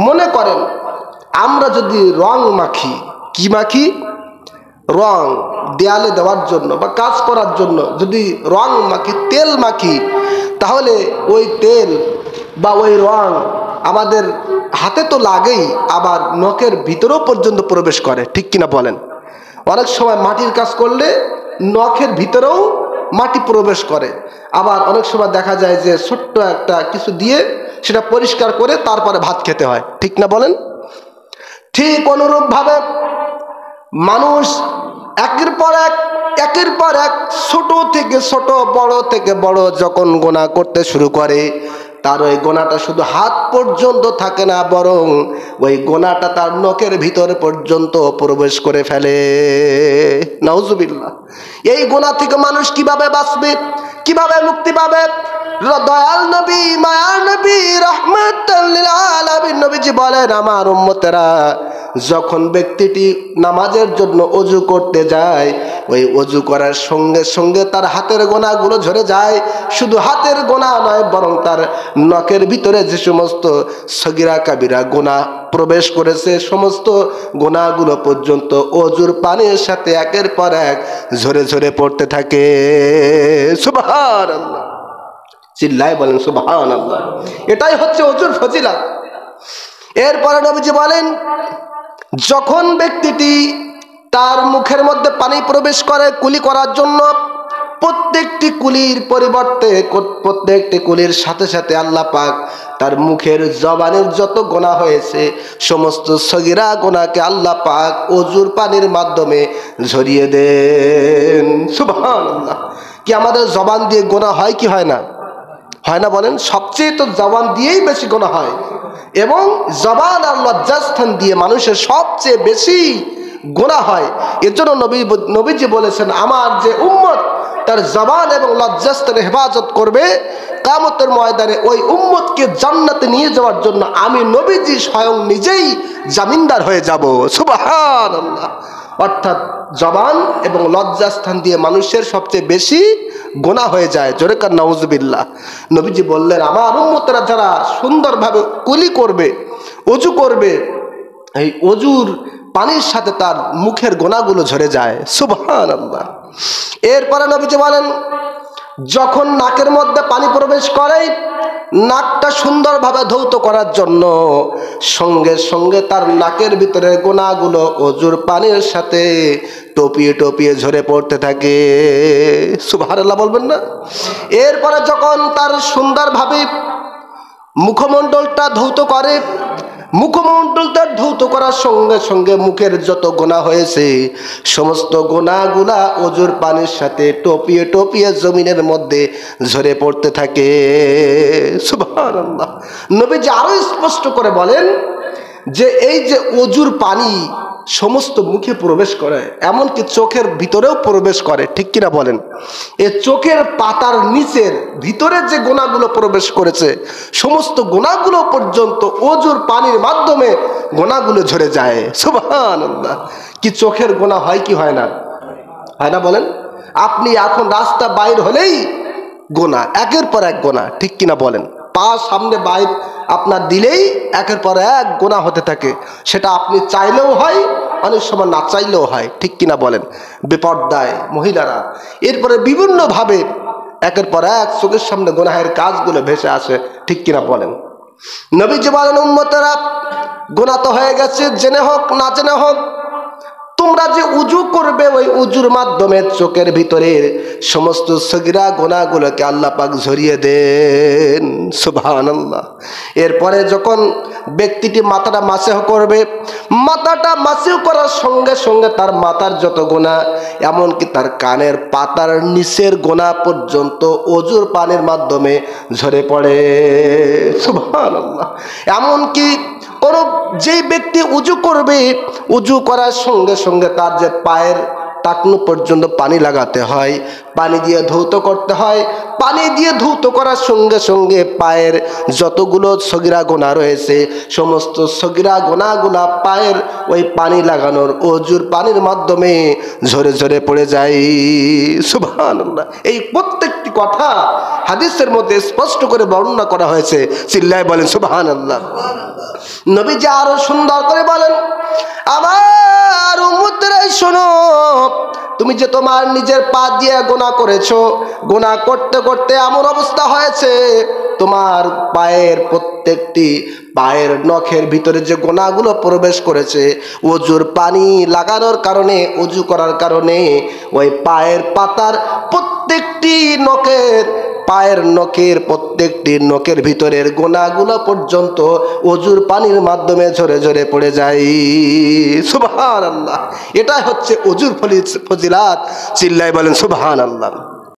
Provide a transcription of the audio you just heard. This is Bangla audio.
মনে করেন আমরা যদি রং মাখি, কি মাখি? রং দেয়ালে দেওয়ার জন্য বা কাজ করার জন্য যদি রং মাখি, তেল মাখি, তাহলে ওই তেল বা ওই রং আমাদের হাতে তো লাগেই, আবার নখের ভিতরেও পর্যন্ত প্রবেশ করে, ঠিক কিনা বলেন? অনেক সময় মাটির কাজ করলে নখের ভিতরেও মাটি প্রবেশ করে, আবার অনেক সময় দেখা যায় যে ছোট্ট একটা কিছু দিয়ে সেটা পরিষ্কার করে তারপরে ভাত খেতে হয়, ঠিক না বলেন? ঠিক অনুরূপভাবে মানুষ একের পর এক ছোট থেকে ছোট, বড় থেকে বড় যখন গুনাহ করতে শুরু করে, তার ওই গোনাটা শুধু হাত পর্যন্ত থাকে না, বরং ওই গোনাটা তার নখের ভিতরে পর্যন্ত প্রবেশ করে ফেলে। নাউজুবিল্লাহ। এই গোনা থেকে মানুষ কিভাবে বাঁচবে, কিভাবে মুক্তি পাবে? দয়াল নবী, মায়ার নবী, রাহমাতাল লিল আলামিন নবীজি বলেন, আমার উম্মতেরা যখন ব্যক্তিটি নামাজের জন্য ওযু করতে যায়, ওই ওযু করার সঙ্গে সঙ্গে তার হাতের গোনাগুলো ঝরে যায়। শুধু হাতের গোনা নয়, বরং তার নখের ভিতরে যে সমস্ত সগীরা কাবিরা গোনা প্রবেশ করেছে, সমস্ত গোনাগুলো পর্যন্ত ওযুর পানির সাথে একের পর এক ঝরে ঝরে পড়তে থাকে। সুবহানাল্লাহ, চিল্লায় বলেন সুবহানাল্লাহ। এটাই হচ্ছে ওযুর ফজিলত। এরপরে নবীজি বলেন, যখন ব্যক্তিটি তার মুখের মধ্যে পানি প্রবেশ করে কুলি করার জন্য, প্রত্যেকটি কুলির পরিবর্তে, প্রত্যেকটি কুলির সাথে সাথে আল্লাহ পাক তার মুখের জবানের যত গোনাহ হয়েছে সমস্ত সগীরা গোনাকে আল্লাহ পাক ওযুর পানির মাধ্যমে ঝরিয়ে দেন। সুবহানাল্লাহ। কি আমাদের জবান দিয়ে গোনাহ হয় কি হয় না? হয় না বলেন? সবচেয়ে তো জবান দিয়েই বেশি গোনাহ হয়, এবং জবান আর লজ্জাস্থান দিয়ে মানুষের সবচেয়ে বেশি গোনাহ হয়। এর জন্য নবীজি বলেছেন, আমার যে উম্মত তার জবান এবং লজ্জাস্থানের হেফাজত করবে, কিয়ামতের ময়দানে ওই উম্মতকে জান্নাতে নিয়ে যাওয়ার জন্য আমি নবীজি স্বয়ং নিজেই জামিনদার হয়ে যাব। সুবহানাল্লাহ। অর্থাৎ জবান এবং লজ্জাস্থান দিয়ে মানুষের সবচেয়ে বেশি গোনাহ হয়ে যায়। জোরে কান নাউজুবিল্লাহ। নবীজি বললেন, আমার উম্মতেরা যারা সুন্দরভাবে কুলি করবে, ওযু করবে, এই ওযুর পানির সাথে তার মুখের গোনাগুলো ঝরে যায়। সুবহানাল্লাহ। এরপরে নবীজি বলেন, যখন নাকের মধ্যে পানি প্রবেশ করে, নাকটা সুন্দরভাবে ধৌত করার জন্য সঙ্গে সঙ্গে তার নাকের ভিতরে গোনাগুলো ওযুর পানির সাথে টপিয়ে টপিয়ে ঝরে পড়তে থাকে। সুবহানাল্লাহ বলবেন না? এরপরে যখন তার সুন্দরভাবে মুখমণ্ডলটা ধৌত করে, মুখমণ্ডলটা ধৌত করার সঙ্গে সঙ্গে মুখের যত গোনাহ হয়েছে সমস্ত গোনাগুলা ওযুর পানির সাথে টপিয়ে টপিয়ে জমিনের মধ্যে ঝরে পড়তে থাকে। সুবহানাল্লাহ। নবীজি আরো স্পষ্ট করে বলেন যে এই যে ওযুর পানি সমস্ত মুখে প্রবেশ করে, এমনকি চোখের ভিতরেও প্রবেশ করে, ঠিক কিনা বলেন? এ চোখের পাতার নিচের ভিতরে যে গোনাগুলো প্রবেশ করেছে সমস্ত গোনাগুলো পর্যন্ত ওযুর পানির মাধ্যমে গোনাগুলো ঝরে যায়। সুবহানাল্লাহ। কি চোখের গোনা হয় কি হয় না? হয় না বলেন? আপনি এখন রাস্তা বাইর হলেই গোনা, একের পর এক গোনা, ঠিক কিনা বলেন? পা সামনে বাইর আপনার দিলেই একের পর এক গোনা হতে থাকে। সেটা আপনি চাইলেও হয়, অনেক সময় না চাইলেও হয়, ঠিক কিনা বলেন? বেপরদায় মহিলারা এরপরে বিভিন্নভাবে একের পর এক চোখের সামনে গোনাহের কাজগুলো ভেসে আসে, ঠিক কিনা বলেন? নবীজি বলেন, উম্মতেরা গোনা তো হয়ে গেছে, জেনে হোক না জেনে হোক, তোমরা যে উযু করবে ওই উযুর মাধ্যমে চোখের ভিতরের সমস্ত সগীরা গোনাগুলোকে আল্লাহ পাক ঝরিয়ে দেন। সুবহানাল্লাহ। এরপরে যখন ব্যক্তিটি মাথাটা মাসেহ করবে, মাথাটা মাসেহ করার সঙ্গে সঙ্গে তার মাথার যত গোনা, এমনকি তার কানের পাতার নিচের গোনা পর্যন্ত ওযুর পানির মাধ্যমে ঝরে পড়ে। সুবহানাল্লাহ। এমনকি কোন যে ব্যক্তি উযু করবে, উযু করার সঙ্গে সঙ্গে তার যে পায়ের টাকনু পর্যন্ত পানি লাগাতে হয়, পানি দিয়ে ধৌত করতে হয়, পানি দিয়ে ধৌত করার সঙ্গে সঙ্গে পায়ের যতগুলো সগীরা গোনা রয়েছে সমস্ত সগীরা গোনাগুলা পায়ের ওই পানি লাগানোর ওযুর পানির মাধ্যমে ঝরে ঝরে পড়ে যায়। সুবহানাল্লাহ। এই প্রত্যেকটি কথা হাদিসের মধ্যে স্পষ্ট করে বর্ণনা করা হয়েছে। চিল্লায় বলেন সুবহানাল্লাহ। নবীজি আরো সুন্দর করে বলেন, আমার উম্মতরা শোনো, তুমি যে তোমার নিজের পা দিয়ে গুনাহ করেছো, গুনাহ করতে করতে এমন অবস্থা হয়েছে তোমার পায়ের নখের ভিতরে যে গোনাগুলো প্রবেশ করেছে, ওযুর পানি লাগানোর কারণে, ওযু করার কারণে ওই পায়ের পাতার প্রত্যেকটি নখের ভিতরের গোনাগুলো পর্যন্ত ওযুর পানির মাধ্যমে ঝরে ঝরে পড়ে যায়। সুবহানাল্লাহ। এটাই হচ্ছে ওযুর ফজিলাত। চিল্লায় বলেন সুবহানাল্লাহ।